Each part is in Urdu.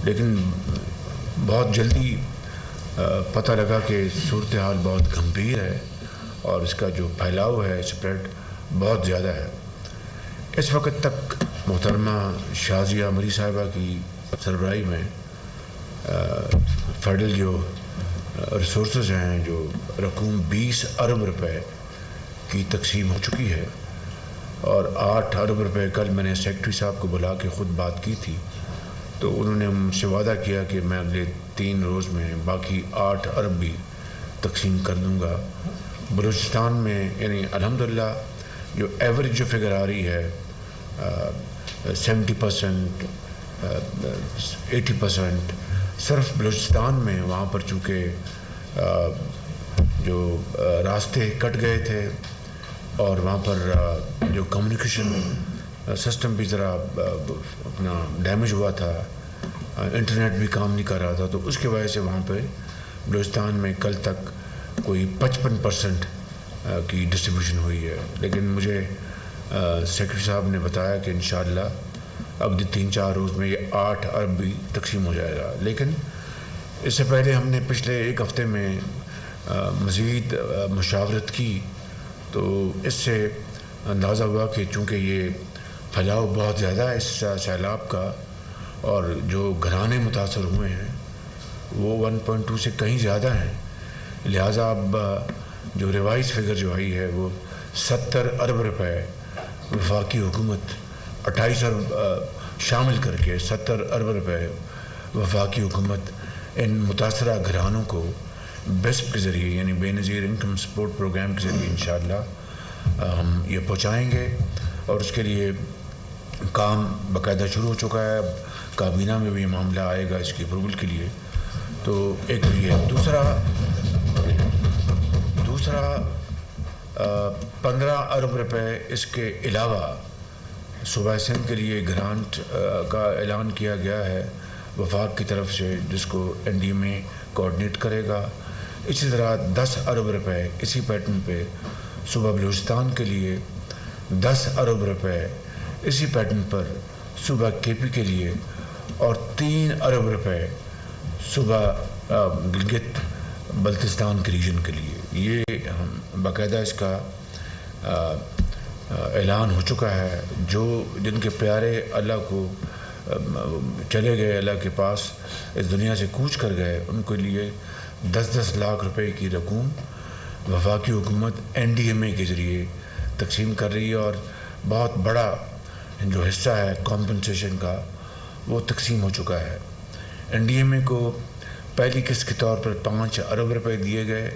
لیکن بہت جلدی پتہ لگا کہ صورتحال بہت گھمبیر ہے اور اس کا جو پھیلاؤ ہے اسپریڈ بہت زیادہ ہے۔ اس وقت تک محترمہ شازیہ مری صاحبہ کی سربراہی میں فیڈرل جو ریسورسز ہیں، جو رقوم 20 ارب روپے کی تقسیم ہو چکی ہے، اور 8 ارب روپے کل میں نے سیکرٹری صاحب کو بلا کے خود بات کی تھی، تو انہوں نے مجھ سے وعدہ کیا کہ میں اگلے 3 روز میں باقی 8 ارب بھی تقسیم کر دوں گا۔ بلوچستان میں یعنی الحمدللہ جو ایوریج جو فگر آ رہی ہے 70%، 80%، صرف بلوچستان میں وہاں پر چونکہ جو راستے کٹ گئے تھے اور وہاں پر جو کمیونیکیشن سسٹم بھی ذرا اپنا ڈیمیج ہوا تھا، انٹرنیٹ بھی کام نہیں کر رہا تھا، تو اس کی وجہ سے وہاں پہ بلوچستان میں کل تک کوئی 55% کی ڈسٹریبیوشن ہوئی ہے۔ لیکن مجھے سیکرٹری صاحب نے بتایا کہ انشاءاللہ اگلے 3-4 روز میں یہ 8 ارب بھی تقسیم ہو جائے گا۔ لیکن اس سے پہلے ہم نے پچھلے 1 ہفتے میں مزید مشاورت کی، تو اس سے اندازہ ہوا کہ چونکہ یہ پھیلاؤ بہت زیادہ ہے اس سیلاب کا، اور جو گھرانے متاثر ہوئے ہیں وہ 1.2 سے کہیں زیادہ ہیں، لہٰذا اب جو ریوائز فگر جو آئی ہے وہ 70 ارب روپے وفاقی حکومت 28 ارب شامل کر کے 70 ارب روپے وفاقی حکومت ان متاثرہ گھرانوں کو بیسپ کے ذریعے یعنی بے نظیر انکم سپورٹ پروگرام کے ذریعے انشاءاللہ ہم یہ پہنچائیں گے، اور اس کے لیے کام باقاعدہ شروع ہو چکا ہے۔ اب کابینہ میں بھی یہ معاملہ آئے گا اس کی اپروول کے لیے۔ تو ایک تو یہ، دوسرا 15 ارب روپے اس کے علاوہ صوبہ سندھ کے لیے گرانٹ کا اعلان کیا گیا ہے وفاق کی طرف سے، جس کو NDMA کوآرڈینیٹ کرے گا۔ اسی طرح 10 ارب روپے اسی پیٹرن پہ صوبہ بلوچستان کے لیے، 10 ارب روپے اسی پیٹرن پر صوبہ KP کے لیے، اور 3 ارب روپے صوبہ گلگت بلتستان کے ریجن کے لیے۔ یہ ہم باقاعدہ اس کا اعلان ہو چکا ہے۔ جن کے پیارے اللہ کو چلے گئے، اللہ کے پاس اس دنیا سے کوچ کر گئے، ان کے لیے 10-10 لاکھ روپے کی رقوم وفاقی حکومت NDMA کے ذریعے تقسیم کر رہی ہے، اور بہت بڑا جو حصہ ہے کمپنسیشن کا وہ تقسیم ہو چکا ہے۔ NDMA کو پہلی قسط کے طور پر 5 ارب روپے دیے گئے،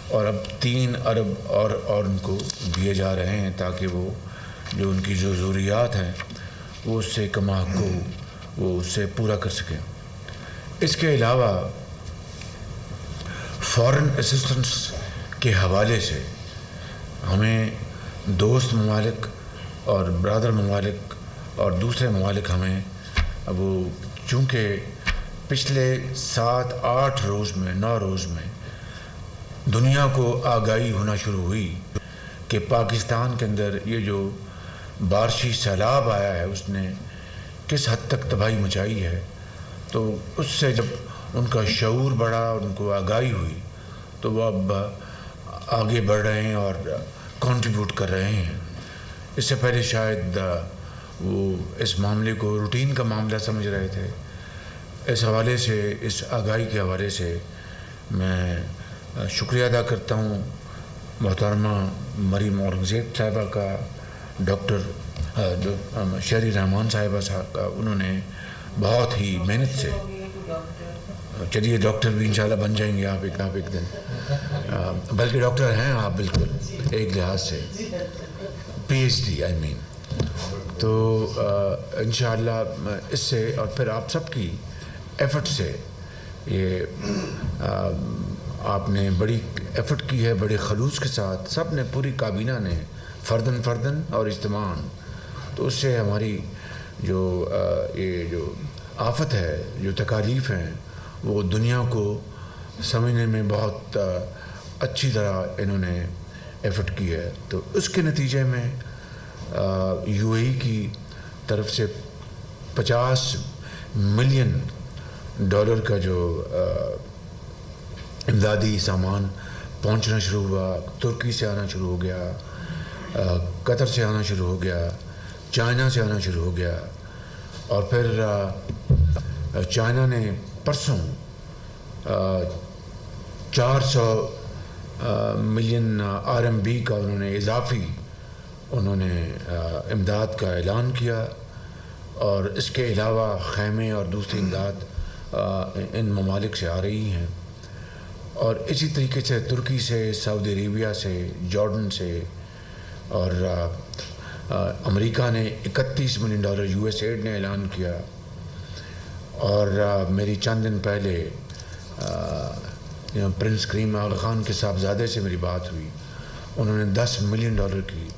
اور اب 3 ارب اور ان کو دیے جا رہے ہیں، تاکہ وہ جو ان کی جو ضروریات ہیں وہ اس سے کما کو وہ اس سے پورا کر سکیں۔ اس کے علاوہ فورن اسسٹنس کے حوالے سے ہمیں دوست ممالک اور برادر ممالک اور دوسرے ممالک ہمیں وہ چونکہ پچھلے 7-8 روز میں 9 روز میں دنیا کو آگاہی ہونا شروع ہوئی کہ پاکستان کے اندر یہ جو بارشی سیلاب آیا ہے اس نے کس حد تک تباہی مچائی ہے، تو اس سے جب ان کا شعور بڑھا اور ان کو آگاہی ہوئی تو وہ اب آگے بڑھ رہے ہیں اور کنٹریبیوٹ کر رہے ہیں۔ اس سے پہلے شاید وہ اس معاملے کو روٹین کا معاملہ سمجھ رہے تھے۔ اس حوالے سے، اس آگاہی کے حوالے سے میں شکریہ ادا کرتا ہوں محترمہ مریم اورنگزیب صاحبہ کا، ڈاکٹر شہری رحمان صاحبہ کا۔ انہوں نے بہت ہی محنت سے، چلیے ڈاکٹر بھی انشاءاللہ بن جائیں گے آپ ایک دن، بلکہ ڈاکٹر ہیں آپ بالکل ایک لحاظ سے، PhD I mean۔ تو انشاءاللہ اس سے اور پھر آپ سب کی ایفرٹ سے یہ آپ نے بڑی ایفرٹ کی ہے، بڑے خلوص کے ساتھ سب نے، پوری کابینہ نے فردن اور اجتماعاً، تو اس سے ہماری جو یہ جو آفت ہے، جو تکالیف ہیں، وہ دنیا کو سمجھنے میں بہت اچھی طرح انہوں نے ایفرٹ کی ہے۔ تو اس کے نتیجے میں UAE کی طرف سے 50 ملین ڈالر کا جو امدادی سامان پہنچنا شروع ہوا، ترکی سے آنا شروع ہو گیا، قطر سے آنا شروع ہو گیا، چائنا سے آنا شروع ہو گیا، اور پھر چائنا نے پرسوں 400 ملین RMB کا انہوں نے اضافی امداد کا اعلان کیا، اور اس کے علاوہ خیمے اور دوسری امداد ان ممالک سے آ رہی ہیں، اور اسی طریقے سے ترکی سے، سعودی عربیہ سے، جارڈن سے، اور امریکہ نے $31 ملین USAID نے اعلان کیا، اور میری چند دن پہلے پرنس کریم آغا خان کے صاحبزادے سے میری بات ہوئی، انہوں نے $10 ملین کی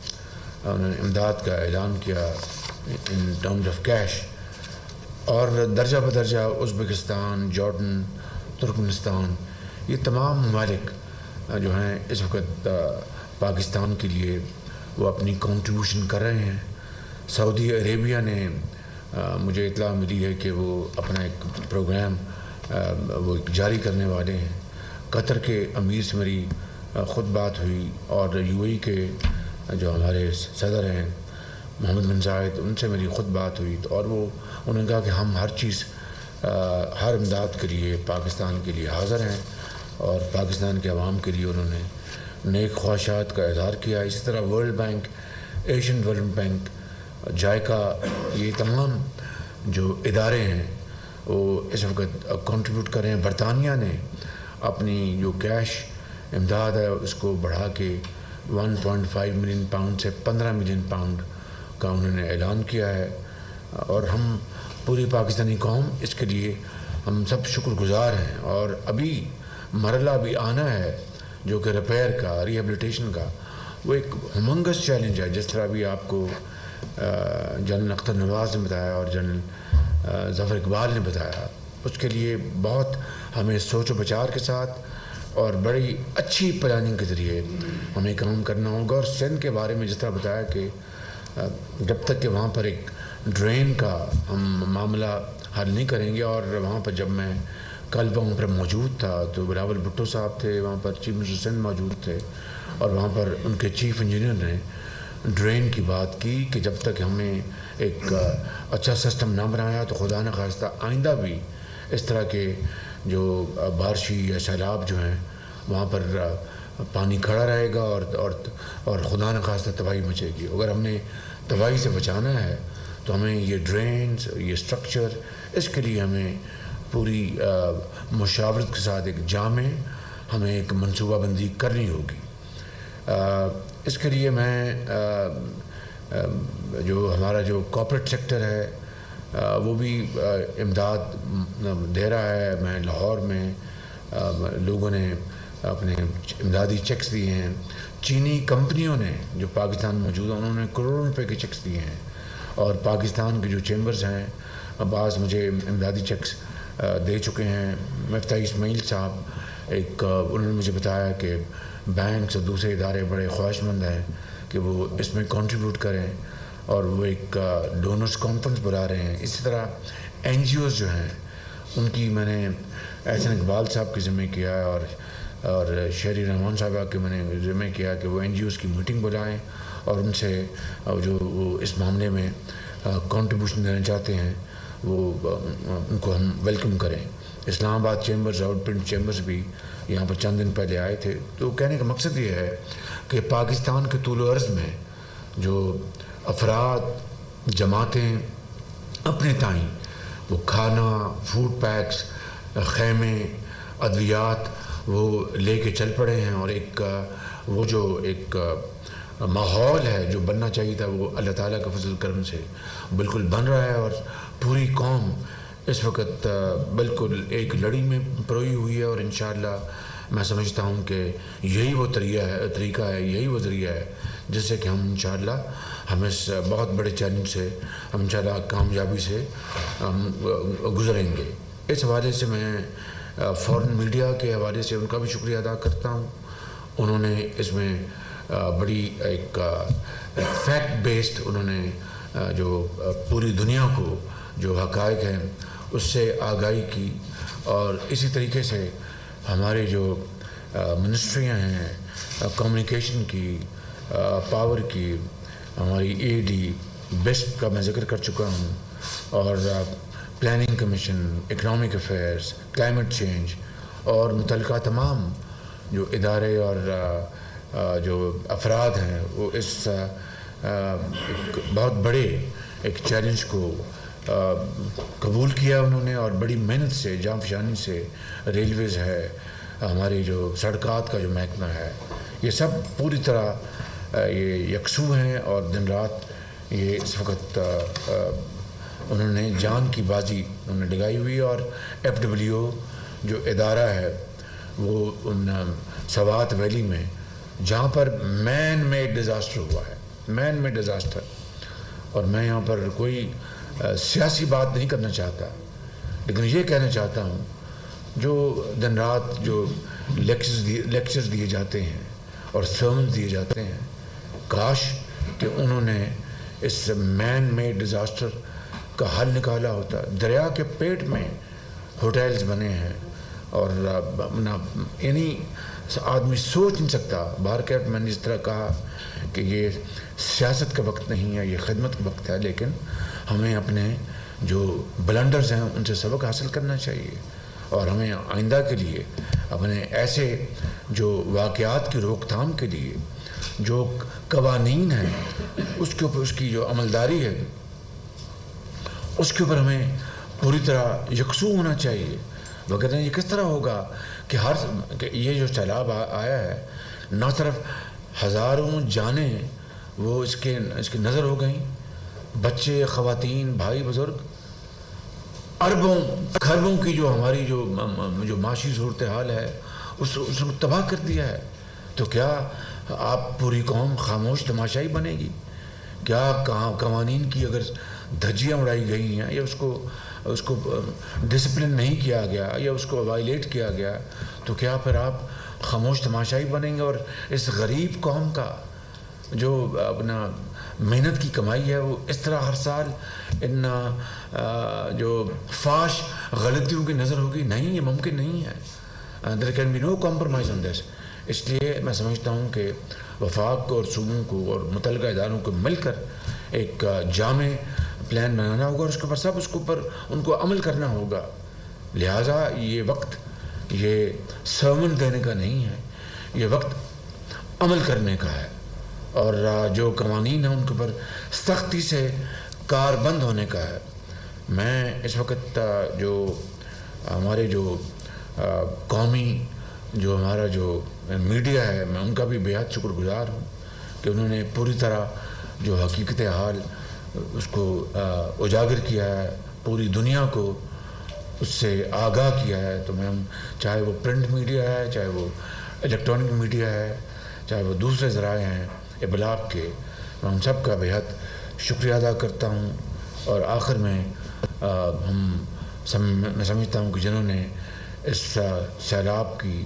انہوں نے امداد کا اعلان کیا ان ٹرمز آف کیش، اور درجہ بدرجہ ازبکستان، جارڈن، ترکمنستان، یہ تمام ممالک جو ہیں اس وقت پاکستان کے لیے وہ اپنی کنٹریبیوشن کر رہے ہیں۔ سعودی عربیہ نے مجھے اطلاع ملی ہے کہ وہ اپنا ایک پروگرام وہ جاری کرنے والے ہیں۔ قطر کے امیر سے میری خود بات ہوئی، اور UAE کے جو ہمارے صدر ہیں محمد بن زائد، ان سے میری خود بات ہوئی، اور انہوں نے کہا کہ ہم ہر چیز، ہر امداد کے لیے پاکستان کے لیے حاضر ہیں، اور پاکستان کے عوام کے لیے انہوں نے نیک خواہشات کا اظہار کیا۔ اسی طرح World Bank, Asian Development Bank, JICA, یہ تمام جو ادارے ہیں وہ اس وقت کنٹریبیوٹ کر رہے ہیں۔ برطانیہ نے اپنی جو کیش امداد ہے اس کو بڑھا کے 1.5 ملین پاؤنڈ سے 15 ملین پاؤنڈ کا انہوں نے اعلان کیا ہے، اور ہم پوری پاکستانی قوم اس کے لیے ہم سب شکر گزار ہیں۔ اور ابھی مرحلہ بھی آنا ہے جو کہ ریپیئر کا، ریہیبلیٹیشن کا، وہ ایک ہمنگس چیلنج ہے۔ جس طرح بھی آپ کو جنرل اختر نواز نے بتایا اور جنرل ظفر اقبال نے بتایا، اس کے لیے بہت ہمیں سوچ و بچار کے ساتھ اور بڑی اچھی پلاننگ کے ذریعے ہمیں کام کرنا ہوگا۔ اور سندھ کے بارے میں جس طرح بتایا کہ جب تک کہ وہاں پر ایک ڈرین کا ہم معاملہ حل نہیں کریں گے، اور وہاں پر جب میں کل وہاں پر موجود تھا تو بلاول بھٹو صاحب تھے وہاں پر، چیف منسٹر سندھ موجود تھے، اور وہاں پر ان کے چیف انجینئر نے ڈرین کی بات کی کہ جب تک ہمیں ایک اچھا سسٹم نہ بنایا تو خدا نہ خواستہ آئندہ بھی اس طرح کے جو بارشی یا سیلاب جو ہیں وہاں پر پانی کھڑا رہے گا، اور خدا نہ خواستہ تباہی مچے گی۔ اگر ہم نے تباہی سے بچانا ہے تو ہمیں یہ ڈرینز، یہ سٹرکچر، اس کے لیے ہمیں پوری مشاورت کے ساتھ ایک جامع ہمیں ایک منصوبہ بندی کرنی ہوگی۔ اس کے لیے میں جو ہمارا جو کارپوریٹ سیکٹر ہے وہ بھی امداد دے رہا ہے۔ میں لاہور میں لوگوں نے اپنے امدادی چیکس دیے ہیں، چینی کمپنیوں نے جو پاکستان موجود ہیں انہوں نے کروڑوں روپے کے چیکس دیے ہیں، اور پاکستان کے جو چیمبرز ہیں بعض مجھے امدادی چیکس دے چکے ہیں۔ مفتاح اسماعیل صاحب انہوں نے مجھے بتایا کہ بینکس اور دوسرے ادارے بڑے خواہش مند ہیں کہ وہ اس میں کنٹریبیوٹ کریں، اور وہ ایک ڈونرز کانفرنس بلا رہے ہیں۔ اسی طرح NGOز جو ہیں ان کی میں نے احسن اقبال صاحب کے ذمہ کیا ہے، اور شہری رحمان صاحبہ کے میں نے ذمہ کیا کہ وہ NGOز کی میٹنگ بلائیں اور ان سے جو وہ اس معاملے میں کنٹریبیوشن دینا چاہتے ہیں وہ ان کو ہم ویلکم کریں۔ اسلام آباد چیمبرز، آؤٹ پرنٹ چیمبرز بھی یہاں پر چند دن پہلے آئے تھے۔ تو کہنے کا مقصد یہ ہے کہ پاکستان کے طول و عرض میں جو افراد، جماعتیں اپنے تائیں وہ کھانا، فوڈ پیکس، خیمے، ادویات وہ لے کے چل پڑے ہیں، اور وہ جو ایک ماحول ہے جو بننا چاہیے تھا وہ اللہ تعالیٰ کا فضل کرم سے بالکل بن رہا ہے، اور پوری قوم اس وقت بالکل ایک لڑی میں پروئی ہوئی ہے۔ اور انشاءاللہ میں سمجھتا ہوں کہ یہی وہ طریقہ ہے، یہی وہ ذریعہ ہے جس سے کہ ہم انشاءاللہ ہم اس بہت بڑے چیلنج سے ہم انشاءاللہ کامیابی سے ہم گزریں گے۔ اس حوالے سے میں فورن میڈیا کے حوالے سے ان کا بھی شکریہ ادا کرتا ہوں۔ انہوں نے اس میں بڑی ایک فیکٹ بیسڈ انہوں نے جو پوری دنیا کو جو حقائق ہیں اس سے آگاہی کی، اور اسی طریقے سے ہمارے جو منسٹریاں ہیں، کمیونیکیشن کی، پاور کی، ہماری اے ڈی بیسٹ کا میں ذکر کر چکا ہوں، اور planning commission, economic affairs, climate change, اور متعلقہ تمام جو ادارے اور جو افراد ہیں، وہ اس بہت بڑے ایک چیلنج کو قبول کیا انہوں نے، اور بڑی محنت سے، جاں فشانی سے ریلویز ہے، ہماری جو سڑکات کا جو محکمہ ہے، یہ سب پوری طرح یہ یکسو ہیں، اور دن رات یہ اس وقت انہوں نے جان کی بازی انہوں نے لگائی ہوئی ہے۔ اور ایف ڈبلیو او جو ادارہ ہے وہ ان سوات ویلی میں جہاں پر مین میڈ ڈیزاسٹر ہوا ہے، مین میڈ ڈیزاسٹر، اور میں یہاں پر کوئی سیاسی بات نہیں کرنا چاہتا، لیکن یہ کہنا چاہتا ہوں جو دن رات جو لیکچرز دیے جاتے ہیں اور سرمنز دیے جاتے ہیں، کاش کہ انہوں نے اس مین میڈ ڈیزاسٹر کا حل نکالا ہوتا۔ دریا کے پیٹ میں ہوٹلز بنے ہیں، اور یعنی آدمی سوچ نہیں سکتا۔ باہر کے میں نے اس طرح کہا کہ یہ سیاست کا وقت نہیں ہے، یہ خدمت کا وقت ہے، لیکن ہمیں اپنے جو بلنڈرز ہیں ان سے سبق حاصل کرنا چاہیے، اور ہمیں آئندہ کے لیے اپنے ایسے جو واقعات کی روک تھام کے لیے جو قوانین ہیں اس کے اوپر، اس کی جو عملداری ہے اس کے اوپر ہمیں پوری طرح یکسو ہونا چاہیے۔ وغیرہ یہ کس طرح ہوگا کہ کہ یہ جو سیلاب آیا ہے، نہ صرف ہزاروں جانیں وہ اس کے نظر ہو گئیں، بچے، خواتین، بھائی، بزرگ، اربوں کھربوں کی جو ہماری جو معاشی صورتحال ہے اس کو تباہ کر دیا ہے۔ تو کیا آپ پوری قوم خاموش تماشائی بنے گی؟ کیا قوانین کی اگر دھجیاں اڑائی گئی ہیں، یا اس کو ڈسپلن نہیں کیا گیا، یا اس کو وائلیٹ کیا گیا، تو کیا پھر آپ خاموش تماشائی بنیں گے؟ اور اس غریب قوم کا جو اپنا محنت کی کمائی ہے وہ اس طرح ہر سال ان جو فاش غلطیوں کی نظر ہوگی؟ نہیں، یہ ممکن نہیں ہے۔ there can be no compromise on this۔ اس لیے میں سمجھتا ہوں کہ وفاق کو اور صوبوں کو اور متعلقہ اداروں کو مل کر ایک جامع پلان بنانا ہوگا، اور اس کے اوپر سب اس کے اوپر ان کو عمل کرنا ہوگا۔ لہٰذا یہ وقت یہ سرمن دینے کا نہیں ہے، یہ وقت عمل کرنے کا ہے، اور جو قوانین ہیں ان کے اوپر سختی سے کار بند ہونے کا ہے۔ میں اس وقت جو ہمارے جو قومی جو ہمارا جو میڈیا ہے، میں ان کا بھی بےحد شکر گزار ہوں کہ انہوں نے پوری طرح جو حقیقت حال اس کو اجاگر کیا ہے، پوری دنیا کو اس سے آگاہ کیا ہے۔ تو میں چاہے وہ پرنٹ میڈیا ہے، چاہے وہ الیکٹرانک میڈیا ہے، چاہے وہ دوسرے ذرائع ہیں ابلاغ کے، میں ان سب کا بےحد شکریہ ادا کرتا ہوں۔ اور آخر میں میں سمجھتا ہوں کہ جنہوں نے اس سیلاب کی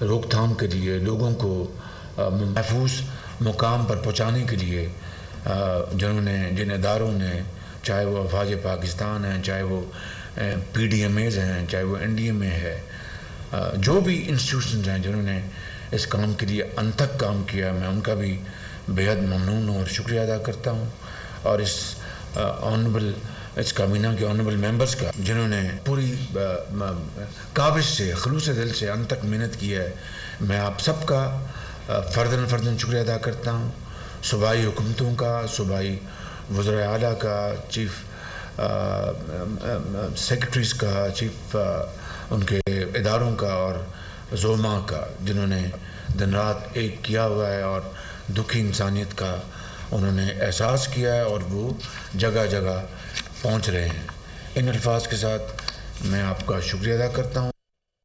روک تھام کے لیے لوگوں کو محفوظ مقام پر پہنچانے کے لیے جن اداروں نے، چاہے وہ افواج پاکستان ہیں، چاہے وہ پی ڈی ایم ایز ہیں، چاہے وہ این ڈی ایم اے ہے، جو بھی انسٹیٹیوشنز ہیں جنہوں نے اس کام کے لیے انتھک کام کیا، میں ان کا بھی بےحد ممنون ہوں اور شکریہ ادا کرتا ہوں۔ اور اس کابینہ کے آنریبل ممبرز کا جنہوں نے پوری کاوش سے، خلوص دل سے انتک محنت کی ہے، میں آپ سب کا فرداً شکریہ ادا کرتا ہوں۔ صوبائی حکومتوں کا، صوبائی وزراء اعلیٰ کا، چیف سیکرٹریز کا، چیف ان کے اداروں کا، اور زعماء کا، جنہوں نے دن رات ایک کیا ہوا ہے اور دکھی انسانیت کا انہوں نے احساس کیا ہے، اور وہ جگہ جگہ پہنچ رہے ہیں۔ ان الفاظ کے ساتھ میں آپ کا شکریہ ادا کرتا ہوں۔